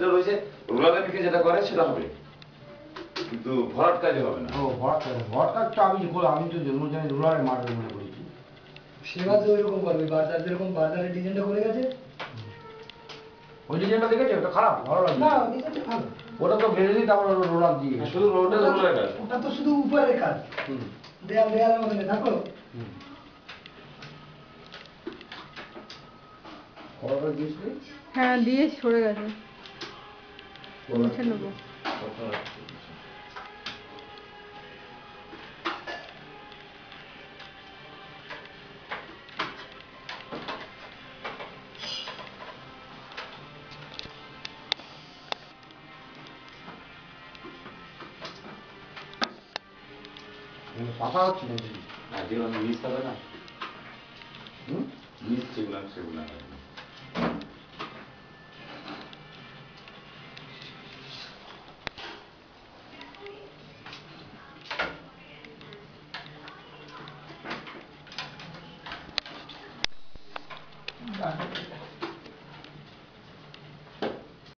যেটা রয়েছে রোলারের দিকে যেটা করে সেটা হবে, কিন্তু ভরাট কাজে হবে না। ও ভরাট কাজটা আমি যে করলাম, আমি তো জন্ম জানি রোলারের মাঠে মনে করেছি। সেবা তো ওইরকম করবে, বারদার যেরকম বারদারের ডিজাইনটা করে গেছে। ওই ডিজাইনটা দেখেছো? ওটা খারাপ, ভালো লাগে না ডিজাইনটা ভালো। ওটা তো বেড়ে দিই, তারপর রোলার দিয়ে গেছে। শুধু রোলারের কাজ। ওটা তো শুধু উপরের কাজ, দেয়ালের মধ্যে দেখো। কতটা দিয়েছিলি? হ্যাঁ দিয়ে সরে গেছে, মুছে নেবো। পাতা হচ্ছে নাকি? আর যেগুলো মিস হবে না, মিস যেগুলো সেগুলো হবে।